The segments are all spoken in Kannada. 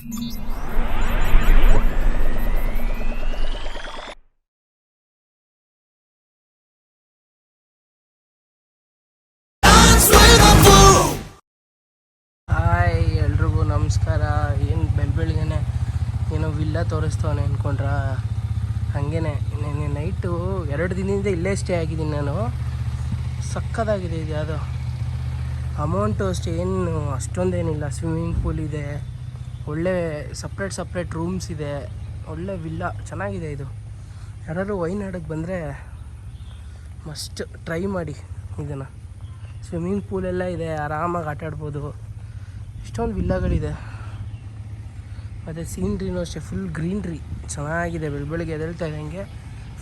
ಹಾಯ್ ಎಲ್ರಿಗೂ ನಮಸ್ಕಾರ. ಏನು ಬೆಳಗ್ಗೆನೆ ಏನೋ ವಿಲ್ಲ ತೋರಿಸ್ತವನೆ ಅಂದ್ಕೊಂಡ್ರ, ಹಾಗೇನೆ ನೆನ್ನೆ ನೈಟು 2 ದಿನದಿಂದ ಇಲ್ಲೇ ಸ್ಟೇ ಆಗಿದ್ದೀನಿ ನಾನು. ಸಕ್ಕತ್ತಾಗಿದೆ ಇದು. ಯಾವುದೋ ಅಮೌಂಟು ಅಷ್ಟೇ ಏನು ಅಷ್ಟೊಂದೇನಿಲ್ಲ. ಸ್ವಿಮ್ಮಿಂಗ್ ಪೂಲ್ ಇದೆ, ಒಳ್ಳೆ ಸಪ್ರೇಟ್ ರೂಮ್ಸ್ ಇದೆ, ಒಳ್ಳೆ ವಿಲ್ಲ ಚೆನ್ನಾಗಿದೆ ಇದು. ಯಾರಾದ್ರು ವೈನಾಡಿಗೆ ಬಂದರೆ ಮಸ್ಟ್ ಟ್ರೈ ಮಾಡಿ ಇದನ್ನು. ಸ್ವಿಮ್ಮಿಂಗ್ ಪೂಲೆಲ್ಲ ಇದೆ, ಆರಾಮಾಗಿ ಆಟಾಡ್ಬೋದು. ಇಷ್ಟೊಂದು ವಿಲ್ಲಗಳಿದೆ. ಮತ್ತು ಸೀನ್ರಿನೂ ಅಷ್ಟೇ ಫುಲ್ ಗ್ರೀನ್ರಿ ಚೆನ್ನಾಗಿದೆ. ಬೆಳಗ್ಗೆ ಎದ್ದೇಳ್ತಾ ಇದ್ದಂಗೆ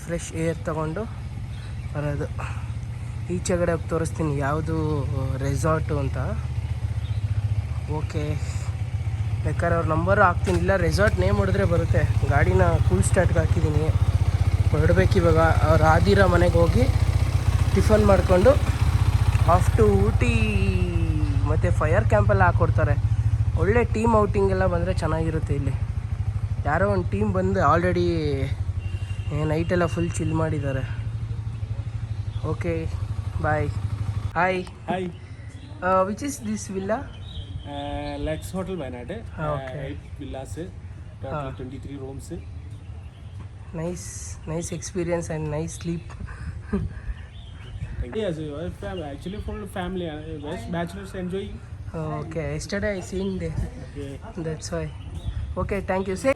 ಫ್ರೆಶ್ ಏರ್ ತೊಗೊಂಡು ಬರೋದು. ಈಚೆಗಡೆ ತೋರಿಸ್ತೀನಿ ಯಾವುದು ರೆಸಾರ್ಟು ಅಂತ. ಓಕೆ, ಬೇಕಾದ್ರೆ ಅವ್ರ ನಂಬರು ಹಾಕ್ತೀನಿ, ಇಲ್ಲ ರೆಸಾರ್ಟ್ ನೇಮ್ ಹೊಡೆದ್ರೆ ಬರುತ್ತೆ. ಗಾಡಿನ ಫುಲ್ ಸ್ಟಾರ್ಟ್ಗೆ ಹಾಕಿದ್ದೀನಿ, ಹೊರಡ್ಬೇಕು ಇವಾಗ. ಅವ್ರು ಆದಿರ ಮನೆಗೆ ಹೋಗಿ ಟಿಫನ್ ಮಾಡಿಕೊಂಡು ಆಫ್ ಟು ಊಟಿ ಮತ್ತು ಫೈರ್ ಕ್ಯಾಂಪೆಲ್ಲ ಹಾಕ್ಕೊಡ್ತಾರೆ. ಒಳ್ಳೆ ಟೀಮ್ ಔಟಿಂಗ್ ಎಲ್ಲ ಬಂದರೆ ಚೆನ್ನಾಗಿರುತ್ತೆ. ಇಲ್ಲಿ ಯಾರೋ ಒಂದು ಟೀಮ್ ಬಂದು ಆಲ್ರೆಡಿ ನೈಟೆಲ್ಲ ಫುಲ್ ಚಿಲ್ ಮಾಡಿದ್ದಾರೆ. Okay bye. Hi. Which is this villa? Lex Hotel Wayanad. Okay. 8 villas, total 23 rooms. Nice experience and nice sleep. Yes, actually full family. Bachelors enjoy. Okay, yesterday I seen there. Okay. That's why. Okay, thank you. Say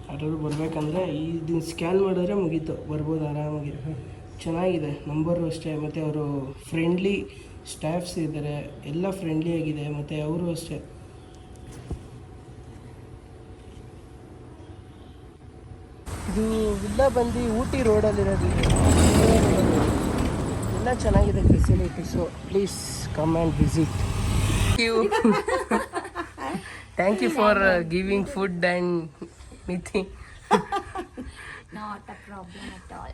ಯಾರಾದ್ರು ಬರಬೇಕಂದ್ರೆ ಇದನ್ನು ಸ್ಕ್ಯಾನ್ ಮಾಡಿದ್ರೆ ಮುಗೀತು, ಬರ್ಬೋದು ಆರಾಮಾಗಿ. ಚೆನ್ನಾಗಿದೆ. ನಂಬರು ಅಷ್ಟೇ. ಮತ್ತು ಅವರು ಫ್ರೆಂಡ್ಲಿ ಸ್ಟಾಫ್ಸ್ ಇದ್ದಾರೆ, ಎಲ್ಲ ಫ್ರೆಂಡ್ಲಿ ಆಗಿದೆ. ಮತ್ತು ಅವರು ಅಷ್ಟೇ. ಇದು ವಿಲ್ಲ ಬಂದು ಊಟಿ ರೋಡಲ್ಲಿರೋದು. ಎಲ್ಲ ಚೆನ್ನಾಗಿದೆ facilities. Please come and visit. Thank you for giving food and anything. Not a problem at all.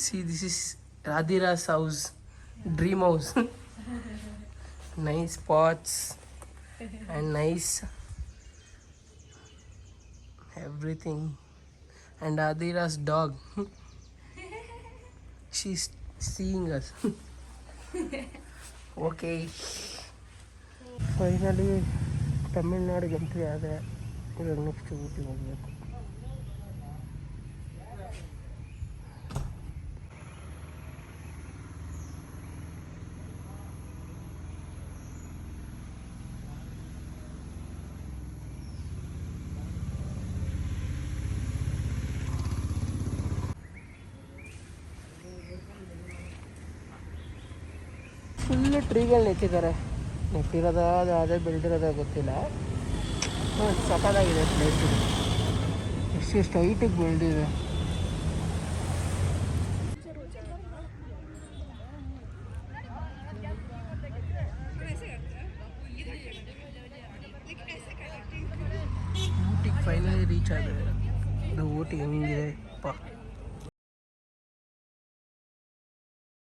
See, this is Radhira's house, dream house. Nice pots and nice everything. And Radhira's dog. She's seeing us. Okay. Finally ತಮಿಳ್ನಾಡಿಗೆ ಎಂಟ್ರಿ ಆದರೆ ಇವಾಗ ನೆಕ್ಸ್ಟ್ ಊಟಿಗೆ ಹೋಗಬೇಕು. ಫುಲ್ಲು ಟ್ರೀಗಳು ನೆಟ್ಟಿದ್ದಾರೆ. ನೆಟ್ಟಿರೋದ ಅದೇ ಬೆಳೆದಿರೋದ ಗೊತ್ತಿಲ್ಲ. ಸಖತ್ತಾಗಿದೆ ಪ್ಲೇಸ್. ಎಷ್ಟು ಹೈಟಿಗೆ ಬೆಳೆದಿದೆ. ಊಟಿಗೆ ಫೈನಲಿ ರೀಚ್ ಆದರೆ ಇದು ಊಟಿ ಹೆಂಗಿದೆ ಪಾ.